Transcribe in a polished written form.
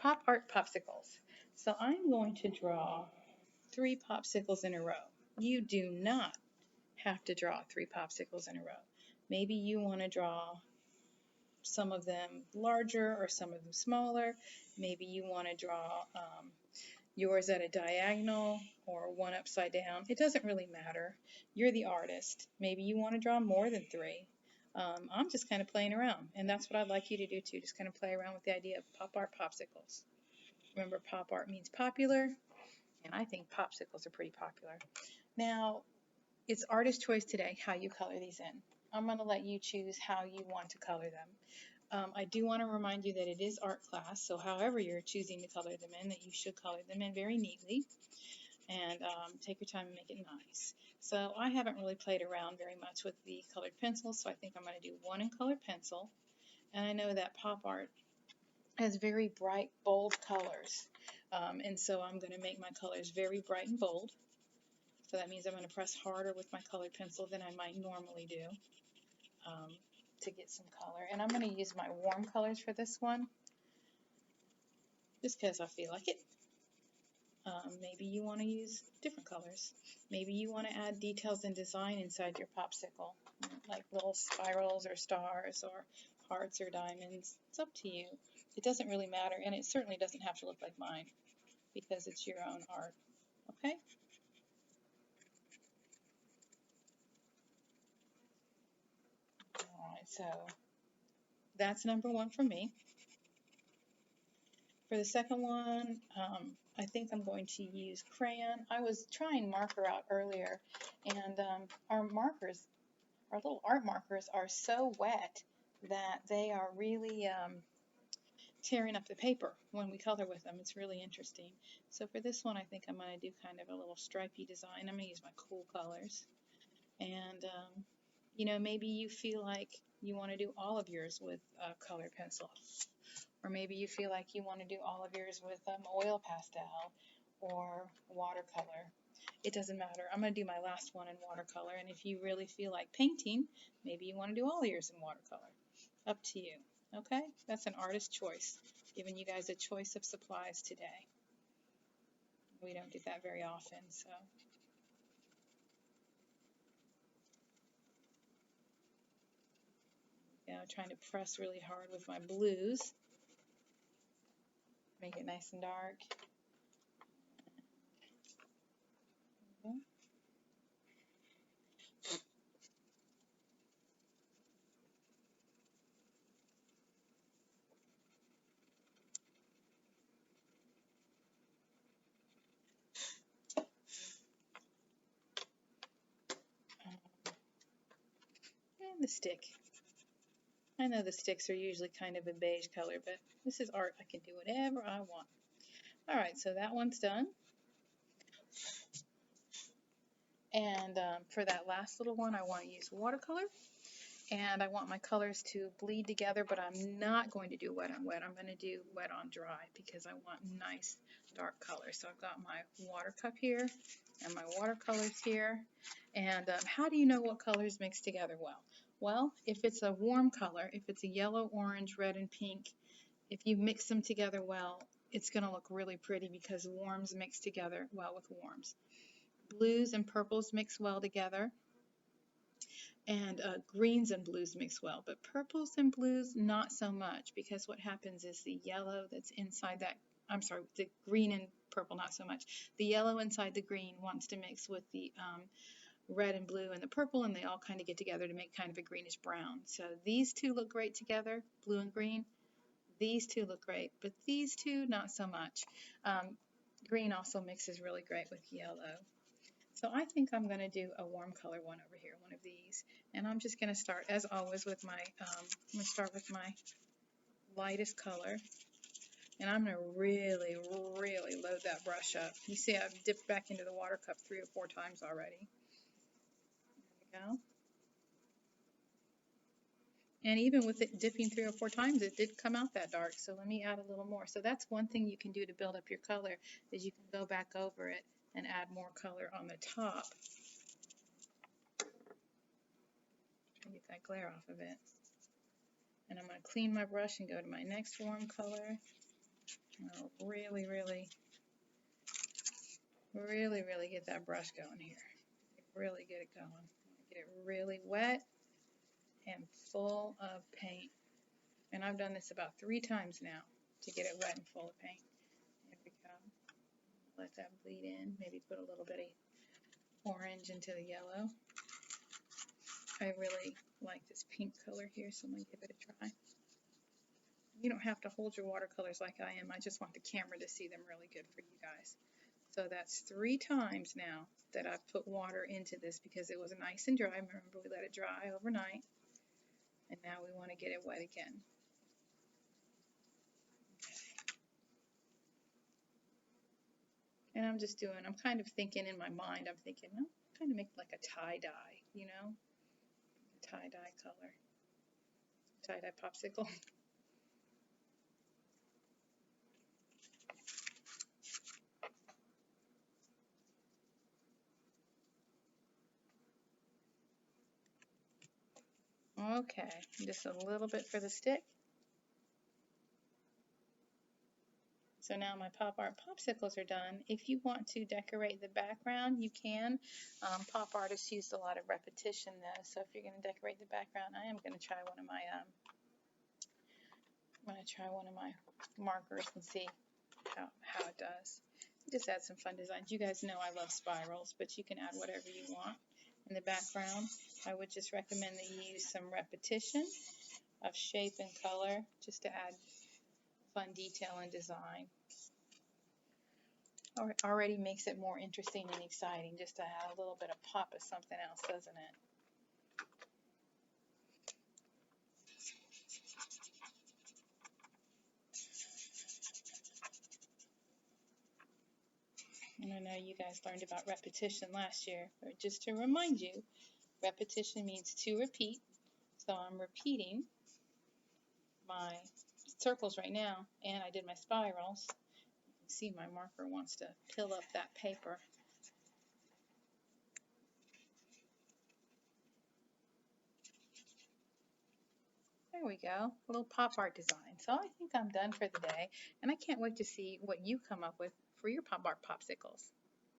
Pop Art Popsicles. So I'm going to draw 3 popsicles in a row. You do not have to draw 3 popsicles in a row. Maybe you want to draw some of them larger or some of them smaller. Maybe you want to draw yours at a diagonal or one upside down. It doesn't really matter. You're the artist. Maybe you want to draw more than 3. I'm just kind of playing around, and that's what I'd like you to do too. Just kind of play around with the idea of pop art popsicles. Remember, pop art means popular, and I think popsicles are pretty popular. Now, it's artist choice today how you color these in. I'm going to let you choose how you want to color them. I do want to remind you that it is art class, so however you're choosing to color them in, that you should color them in very neatly and take your time and make it nice. So I haven't really played around very much with the colored pencils, so I think I'm going to do one in colored pencil. And I know that pop art has very bright, bold colors, and so I'm going to make my colors very bright and bold. So that means I'm going to press harder with my colored pencil than I might normally do to get some color. And I'm going to use my warm colors for this one, just because I feel like it. Maybe you want to use different colors. Maybe you want to add details and design inside your popsicle, like little spirals or stars or hearts or diamonds. It's up to you. It doesn't really matter, and it certainly doesn't have to look like mine because it's your own art. Okay? All right, so that's number 1 for me. For the second one, I think I'm going to use crayon. I was trying marker out earlier, and our markers, our little art markers, are so wet that they are really tearing up the paper when we color with them. It's really interesting. So for this one, I think I'm going to do kind of a little stripey design. I'm going to use my cool colors. And, you know, maybe you feel like you want to do all of yours with colored pencil. Or maybe you feel like you want to do all of yours with oil pastel or watercolor. It doesn't matter. I'm going to do my last one in watercolor, and if you really feel like painting, maybe you want to do all yours in watercolor. Up to you. Okay? That's an artist choice, giving you guys a choice of supplies today. We don't do that very often, so. Yeah, I'm trying to press really hard with my blues. Make it nice and dark. Okay. And the stick. I know the sticks are usually kind of a beige color, but this is art. I can do whatever I want. All right, so that one's done. And for that last little one, I want to use watercolor. And I want my colors to bleed together, but I'm not going to do wet on wet. I'm going to do wet on dry because I want nice dark colors. So I've got my water cup here and my watercolors here. And how do you know what colors mix together well? Well, if it's a warm color, if it's a yellow, orange, red, and pink, if you mix them together well, it's going to look really pretty because warms mix together well with warms. Blues and purples mix well together. And greens and blues mix well, but purples and blues not so much, because what happens is the yellow that's inside that, I'm sorry, the green and purple not so much. The yellow inside the green wants to mix with the red and blue and the purple, and they all kind of get together to make kind of a greenish brown. So these two look great together, blue and green. These two look great, but these two not so much. Green also mixes really great with yellow. So I think I'm going to do a warm color one over here, one of these. And I'm just going to start, as always, with my, I'm going to start with my lightest color. And I'm going to really, really load that brush up. You see I've dipped back into the water cup 3 or 4 times already. There we go. And even with it dipping 3 or 4 times, it did come out that dark. So let me add a little more. So that's one thing you can do to build up your color, is you can go back over it and add more color on the top. Get that glare off of it. And I'm going to clean my brush and go to my next warm color. Really, really get that brush going here. Really get it going. Get it really wet and full of paint. And I've done this about 3 times now to get it wet and full of paint. There we go. Let that bleed in. Maybe put a little bit of orange into the yellow. I really like this pink color here, so I'm going to give it a try. You don't have to hold your watercolors like I am. I just want the camera to see them really good for you guys. So that's 3 times now that I've put water into this because it was nice and dry. Remember, we let it dry overnight. And now we want to get it wet again. And I'm kind of thinking in my mind, I'm thinking, well, kind of make like a tie-dye, you know, tie-dye color, tie-dye popsicle. Okay, just a little bit for the stick. So now my Pop Art Popsicles are done. If you want to decorate the background, you can. Pop artists used a lot of repetition though, so if you're going to decorate the background, I am going to try one of my markers and see how it does. Just add some fun designs. You guys know I love spirals, but you can add whatever you want in the background. I would just recommend that you use some repetition of shape and color just to add fun detail and design. Already makes it more interesting and exciting just to add a little bit of pop of something else, doesn't it? And I know you guys learned about repetition last year, but just to remind you, repetition means to repeat. So I'm repeating my circles right now, and I did my spirals. You can see my marker wants to fill up that paper. There we go, a little pop art design. So I think I'm done for the day, and I can't wait to see what you come up with for your Pop Art Popsicles.